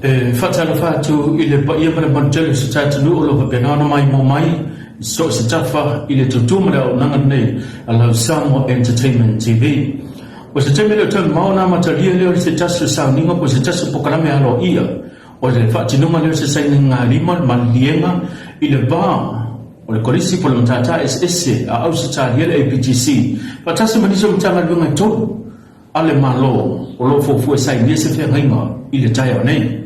Fatalo fatu ile ia pada montele se tatu no lo penana mai mo mai so se tafa ile tutumra o nanga nei ala Samoa Entertainment TV. O se temele tan mauna matalia le se tasu Sainiga ko se tasu pokalame alo ia. O le fatinuma le se Sainiga lima malienga ile ba o le kolisi po le tata SSC a Ausetalia le APTC. Fatasi maniso mtanga lunga to ale malo o lo fofu sai ni se fe ngainga ile taya nei.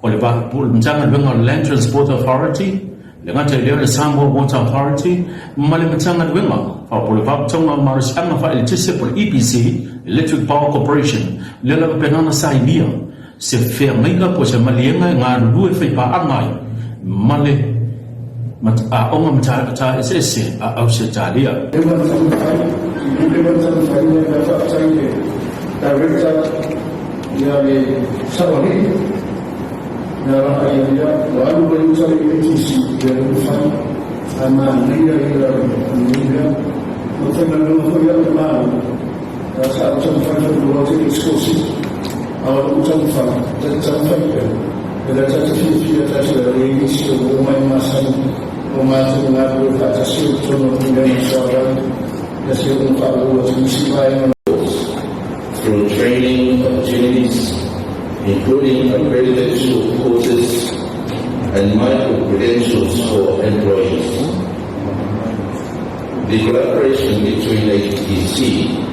O le Bakapul Mtanga Lunga Land Transport Authority, le ngata le Samoa Water Authority, male Mtanga Lunga, o le Baktonga Marishanga fa LTA por EPC, Electric Power Corporation, le la penana Sainiga, se fermenga po se malienga nga lue faipaaga male a onga mata SSC a Ausetalia. Dalam ayatnya lalu berusaha EPC dan usaha sama Sainiga untuk menunggu yang kemarin saat usaha dua eksklusif awal usaha dan sampai pada satu sisi atas dari misi rumah masan memasuk mengatur atas contoh dengan seorang hasil untuk misi lain through training opportunities, including accreditation courses and micro-credentials for employees. The collaboration between APTC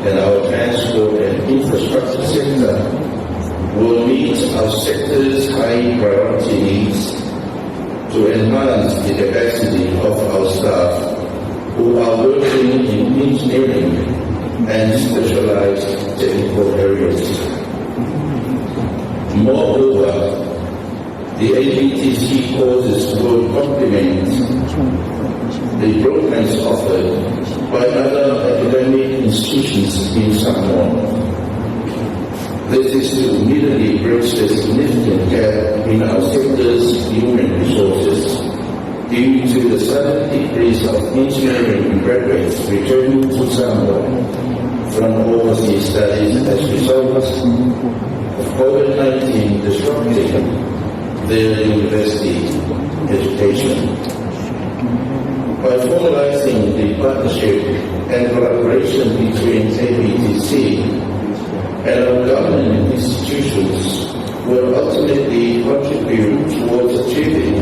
and our transport and infrastructure sector will meet our sector's high priority needs to enhance the capacity of our staff who are working in engineering and specialized technical areas. Moreover, the APTC courses will complement the programs offered by other academic institutions in Samoa. This is to immediately bridge the significant gap in our sector's human resources due to the sudden decrease of engineering graduates returning to Samoa from overseas studies as a result of COVID-19 disrupting their university education. By formalizing the partnership and collaboration between APTC and our government institutions will ultimately contribute towards achieving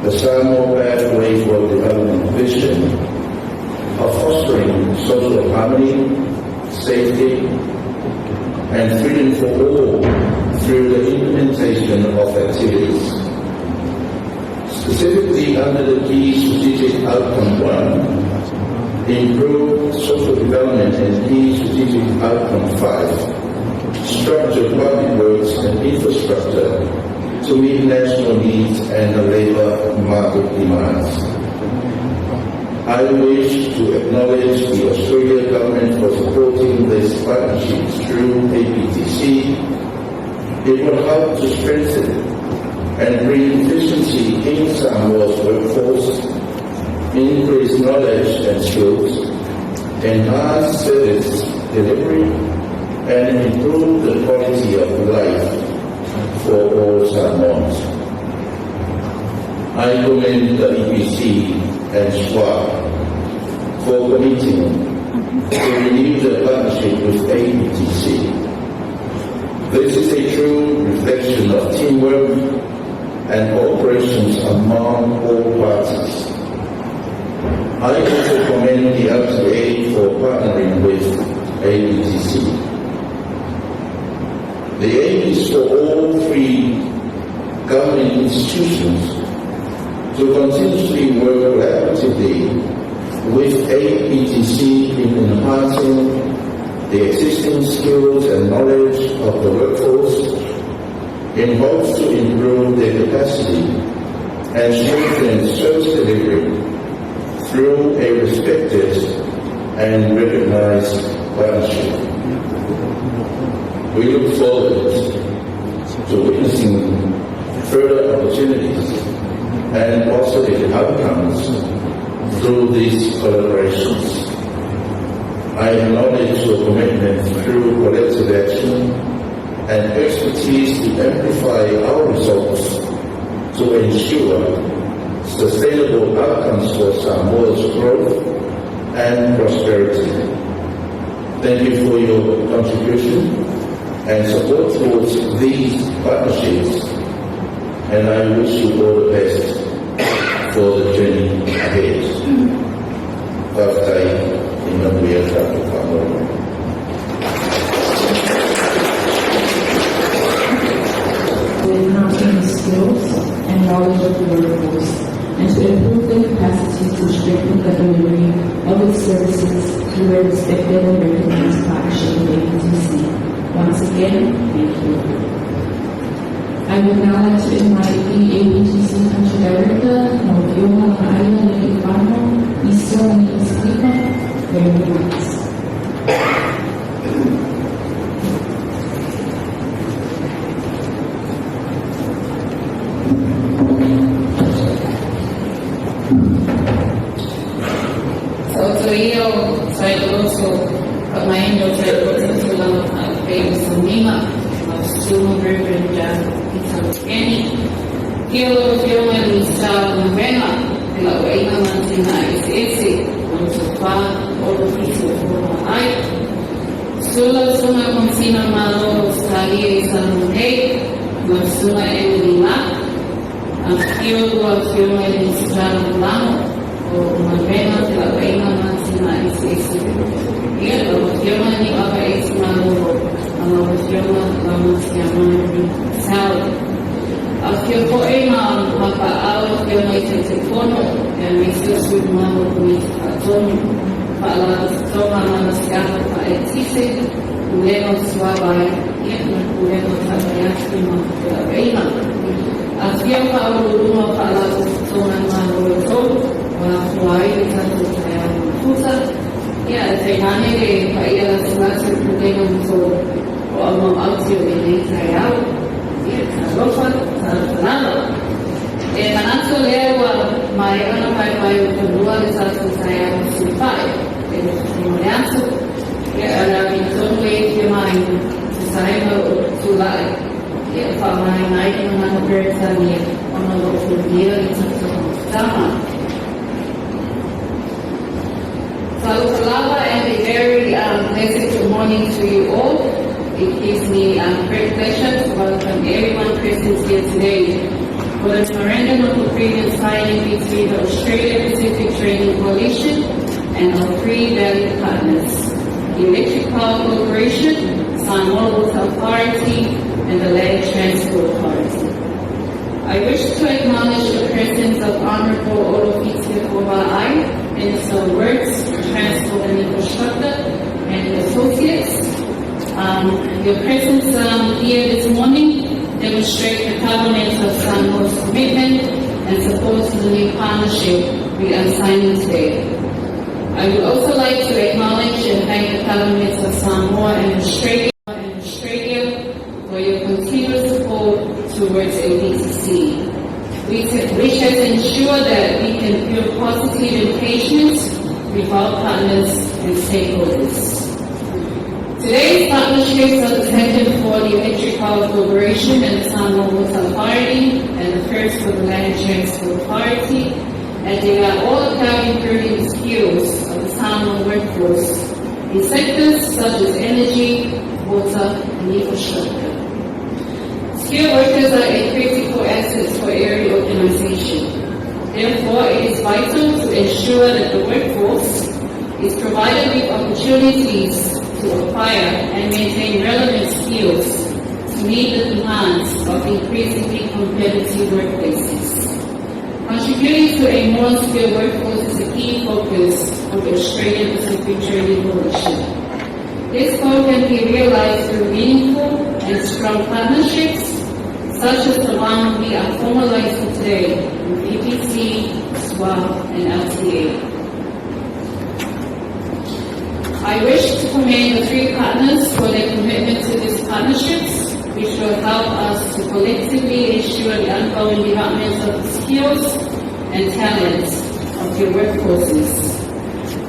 the Samoa Pathway for Development vision of fostering social harmony, safety, and freedom for all through the implementation of activities. Specifically under the key strategic outcome 1, improve social development, and key strategic outcome 5, structure public works and infrastructure to meet national needs and the labor market demands. I wish to acknowledge the Australian government for supporting this partnership through APTC. It will help to strengthen and bring efficiency in Samoa's workforce, increase knowledge and skills, enhance service delivery, and improve the quality of life for all Samoans. I commend the EPC and SWA for committing to renew the partnership with APTC. This is a true reflection of teamwork and cooperation among all parties. I also commend the LTA for partnering with APTC. The aim is for all three government institutions to continuously work collaboratively with APTC in enhancing the existing skills and knowledge of the workforce in hopes to improve their capacity and strengthen service delivery through a respected and recognized partnership. We look forward to witnessing further opportunities and positive outcomes through these collaborations. I acknowledge your commitment through collective action and expertise to amplify our results to ensure sustainable outcomes for Samoa's growth and prosperity. Thank you for your contribution and support towards these partnerships, and I wish you all the best for the journey ahead. Bye-bye. Enhancing the skills and knowledge of the workforce, and to improve their capacity to strengthen the delivery of its services through a respected and recognized partnership with APTC. Once again, thank you. I would now like to invite the APTC Country Director, Novioma Maaya Leifano, Iso Nikislika, for your remarks. Saya also pemain dokter dalam Sainiga, semua berbeda kita ini. Dia bisa membela kalau ia masih EPC untuk orang itu orang. Semua konsina malu sekali sampai semua Emilina. Dia bisa lama. Membela kalau ia masih EPC. Dia ni apa itu malu. After maka-awal dia may telepono dan may susunod mo kumisaton para sa mga naskata pa EPC kuleno SWA yan kuleno sa kaya mga kailan. After pauluma para sa mga mga wala kuwai sa kaya pusa ya tenane de kaya sa kuleno so o ang audio ni kaya Rofan, Salado. Mananso lewa mai ano mai kedua di satu saya simpai. Ceremonial ya ada bintang lagi mai saya mau sulai. Ya mai dengan persani ono dia di satu sama. Salud and a very blessed good morning to you all. It gives me great pleasure to welcome everyone present here today for the memorandum of agreement signing between the Australia Pacific Trading Coalition and our three valued partners, the Electric Power Corporation, Samoa Water Authority, and the Land Transport Authority. I wish to acknowledge the presence of Honorable Olofisia Kovaai, Minister of Works, Transport and Infrastructure, and associates. Your presence here this morning demonstrates the government of Samoa's commitment and support to the new partnership we are signing today. I would also like to acknowledge and thank the governments of Samoa and Australia for your continued support towards APTC, which has ensured that we can build positive engagements with our partners and stakeholders. Today's partnerships are the second for the Electric Power Corporation and the Samoa Water Authority, and the first for the Land Transport Authority, and they are all about improving the skills of the Samoa workforce in sectors such as energy, water, and infrastructure. Skilled workers are a critical asset for every organization. Therefore, it is vital to ensure that the workforce is provided with opportunities to acquire and maintain relevant skills to meet the demands of increasingly competitive workplaces. Contributing to a more skilled workforce is a key focus of the Australian Pacific Trading Coalition. This goal can be realized through meaningful and strong partnerships, such as the one we are formalizing today with EPC, SWA, and LTA. I wish to commend the three partners for their commitment to these partnerships, which will help us to collectively ensure the ongoing development of the skills and talents of your workforces.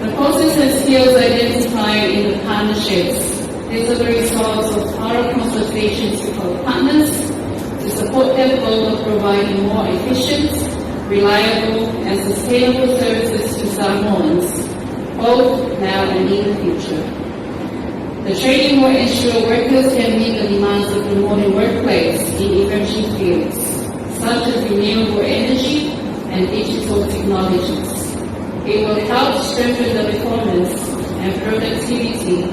The process and skills identified in the partnerships This is a result of thorough consultations with our partners to support their goal of providing more efficient, reliable, and sustainable services to Samoans, both now and in the future. The training will ensure workers can meet the demands of the modern workplace in emerging fields, such as renewable energy and digital technologies. It will help strengthen the performance and productivity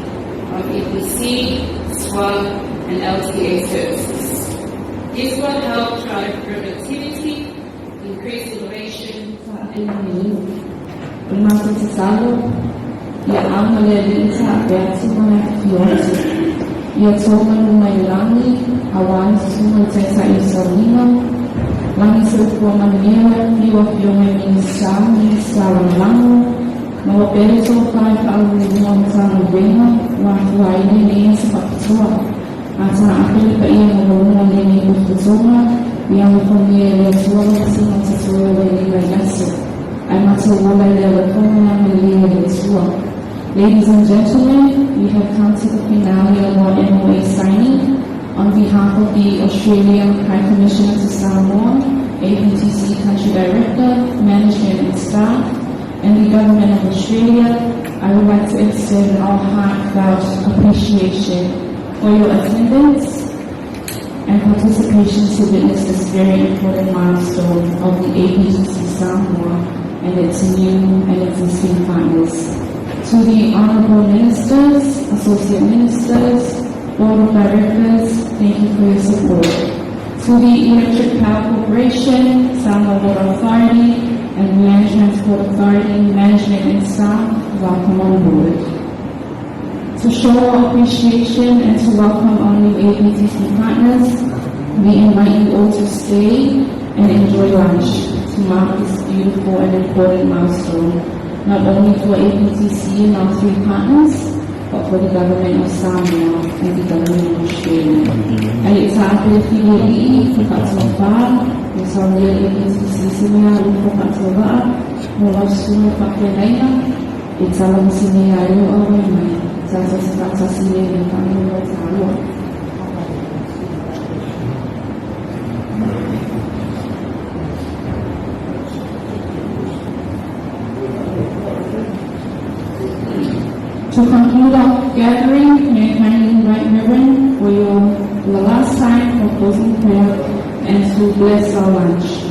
of EPC, SWA, and LTA services. This will help drive productivity, increase innovation, and ia ama le alita pe atima na fiosi. Ia toma numa ilangi, awani suma tesa i Sainiga, langi sefua manuia, iwa fionga minisa lango, ma wapere so kai ka alunua mtana wenga, wa huaini nea sepakutua. Ata akili pa ia mawalunga nene kufutunga, ia mkonye le tuwa sima tatuwa wenga yaso. I'm not so worried that Ladies and gentlemen, we have come to the finale of our MOA signing. On behalf of the Australian High Commissioner to Samoa, APTC Country Director, Management and Staff, and the Government of Australia, I would like to extend our heartfelt appreciation for your attendance and participation to witness this very important milestone of the APTC Samoa and its new and existing partners. To the Honourable Ministers, Associate Ministers, Board of Directors, thank you for your support. To the Electric Power Corporation, Samoa Water Authority, and Land Transport Authority, Management and Staff, welcome on board. To show our appreciation and to welcome our new APTC partners, we invite you all to stay and enjoy lunch to mark this beautiful and important milestone, not only for APTC and our three partners, but for the government of Samoa and the government of Australia. Alita apelefili kukatova, usaulia APTC simea kukatova, mulausu pakenaina, itala musimea yo awemai, sasa sipata siye nipanu watalo. To conclude our gathering, may I kindly invite Reverend for the last time for closing prayer and to bless our lunch.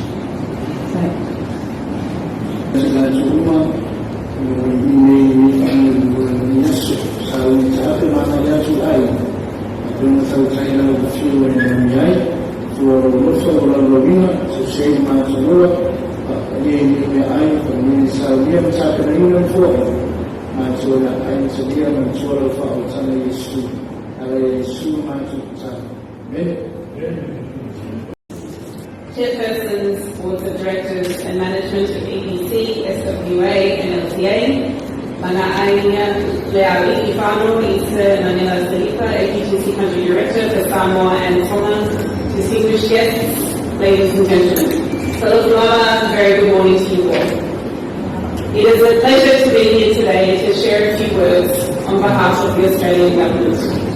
Chairpersons, Boards of Directors and Management of EPC, SWA and LTA, Mana Aina Leali Ifano, Isa Manila Salipa, APTC Country Director for Samoa and Tonga, distinguished guests, ladies and gentlemen. Fellow Lama, very good morning to you all. It is a pleasure to be here today to share a few words on behalf of the Australian Government.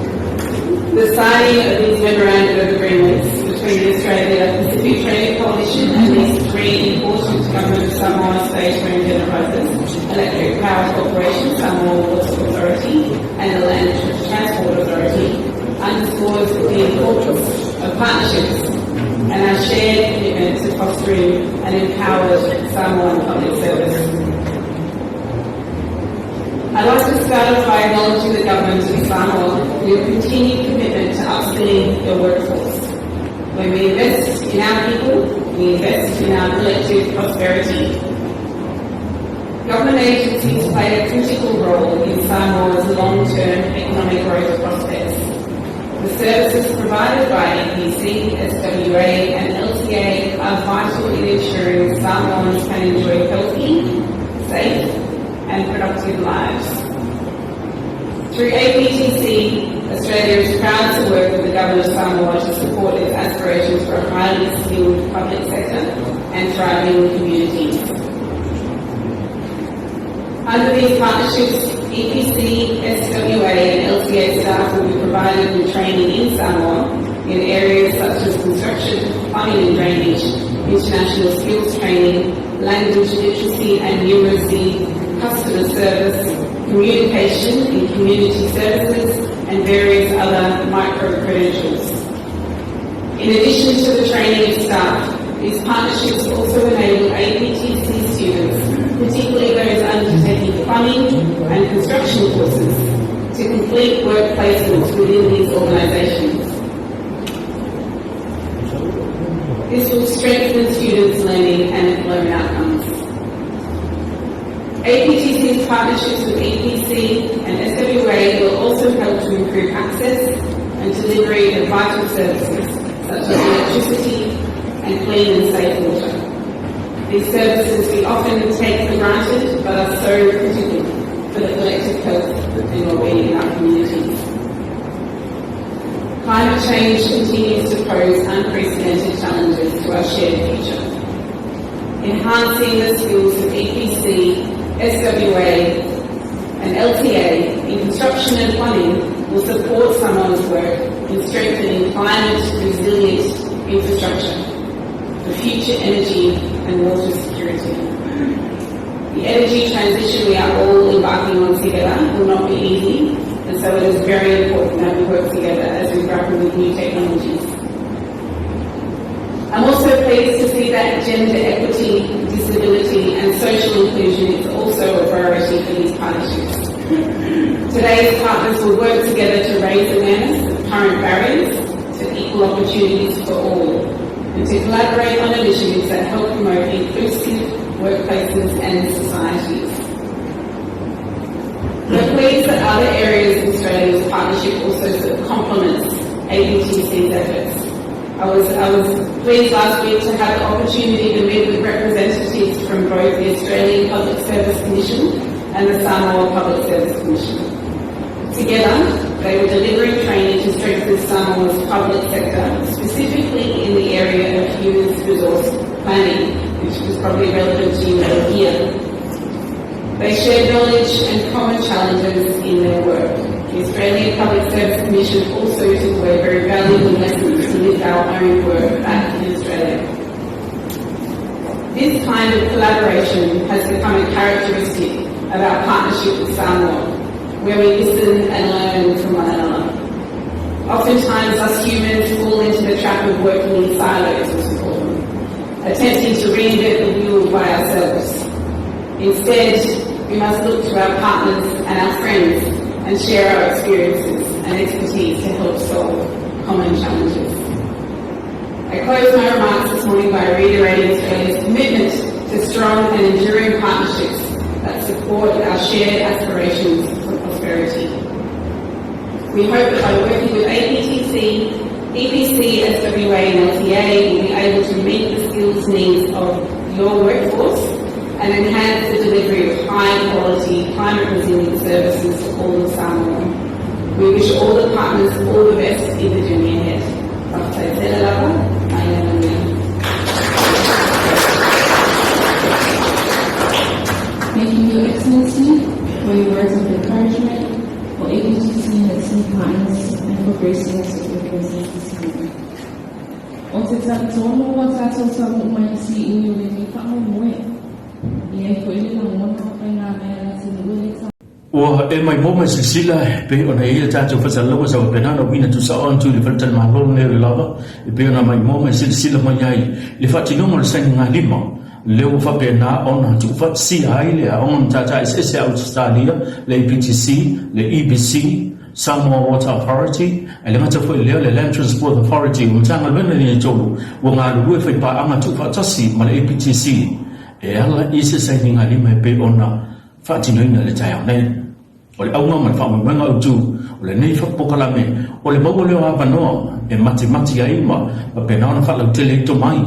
The signing of these memorandum of agreements between the Australia Pacific Trading Coalition and these three important government Samoa state-owned enterprises, Electric Power Corporation, Samoa Water Authority, and the Land Transport Authority, underscores the importance of partnerships and our shared commitment to fostering an empowered Samoan public service. I'd like to start off by acknowledging the government of Samoa for your continued commitment to upskilling your workforce. When we invest in our people, we invest in our collective prosperity. Government agencies play a critical role in Samoa's long-term economic growth prospects. The services provided by EPC, SWA and LTA are vital in ensuring Samoans can enjoy healthy, safe and productive lives. Through APTC, Australia is proud to work with the Government of Samoa to support its aspirations for a highly skilled public sector and thriving communities. Under these partnerships, EPC, SWA and LTA staff will be provided with training in Samoa in areas such as construction, plumbing and drainage, international skills training, language literacy and numeracy, customer service, communication in community services, and various other micro-credentials. In addition to the training of staff, these partnerships also enable APTC students, particularly those undertaking plumbing and construction courses, to complete work placements within these organisations. This will strengthen students' learning and learning outcomes. APTC's partnerships with EPC and SWA will also help to improve access and delivery of vital services such as electricity and clean and safe water. These services we often take for granted but are so critical for the collective health and well-being in our communities. Climate change continues to pose unprecedented challenges to our shared future. Enhancing the skills of EPC, SWA and LTA in construction and plumbing will support Samoa's work in strengthening climate-resilient infrastructure for future energy and water security. The energy transition we are all embarking on together will not be easy, and so it is very important that we work together as we grapple with new technologies. I'm also pleased to see that gender equity, disability and social inclusion is also a priority for these partnerships. Today's partners will work together to raise awareness of current barriers to equal opportunities for all, and to collaborate on initiatives that help promote inclusive workplaces and societies. We're pleased that other areas of Australia's partnership also complements APTC's efforts. I was pleased last week to have the opportunity to meet with representatives from both the Australian Public Service Commission and the Samoa Public Service Commission. Together, they were delivering training to strengthen Samoa's public sector, specifically in the area of human resource planning, which was probably relevant to you all here. They shared knowledge and common challenges in their work. The Australian Public Service Commission also took away very valuable lessons to live our own work back in Australia. This kind of collaboration has become a characteristic of our partnership with Samoa, where we listen and learn from one another. Oftentimes us humans fall into the trap of working in silos, as we call them, attempting to reinvent the wheel by ourselves. Instead, we must look to our partners and our friends and share our experiences and expertise to help solve common challenges. I close my remarks this morning by reiterating Australia's commitment to strong and enduring partnerships that support our shared aspirations for prosperity. We hope that by working with APTC, EPC, SWA and LTA, we'll be able to meet the skills needs of your workforce and enhance the delivery of high-quality, climate-resilient services to all of Samoa. We wish all the partners all the best in the journey ahead. Thank you, Your Excellency, for your words of encouragement, for APTC and its new partners, and for gracing us with your presence this morning. Ausetalia, what I told some might see in your living family. Wa e mai mo mai sila pe ona ia tatu fasalo sa penana wina tu sa on tu le fatal malo ne lava e pe ona mai mo mai sila mai ai le fatino mo sa nga lima le o fa pena on tu fa si ai le on tata is Ausetalia le APTC le EPC Samoa Water Authority le ngata fo le Land Transport Authority umtanga bena ni tolu wo nga lu fa pa anga tu fa tasi ma le APTC ela isi Sainiga lima pe ona fatino ina le taya nei o le aunga man fa mo manga utu o le nei fa pokala me o le mau le wa no e mati ai ma pe na ona fa le tele to mai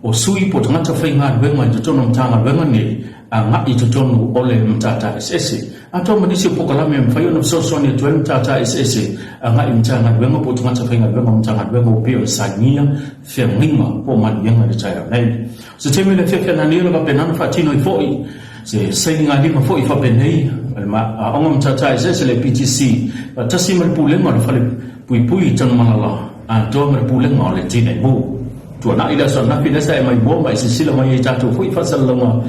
o sui po tanga fa inga le ma to no tanga le ngani anga i to tonu o le mtata ss ato manisi pokala me fa yo no so so ni to mtata ss anga i mtanga le ngo po tanga fa inga le ngo mtanga le ngo pe o sania fe ngima po ma yenga le taya nei se teme le fe na ni lo ka pe na fatino i foi se Sainiga lima foi fa penei ma ongam tata se le APTC tasi mer puleng ma fale pui tan malala a to mer puleng ma le tine bu tu na ila son na pina sai mai bo mai sila mai tatu foi fa salama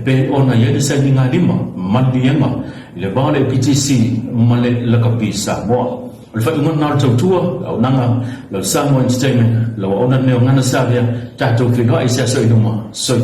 pe ona ye Sainiga lima mandiema le ba le APTC male la kapisa bo le fa ngon na tua au nanga le Samoa entertainment lo ona ne ngana savia tatu figa isa so iduma so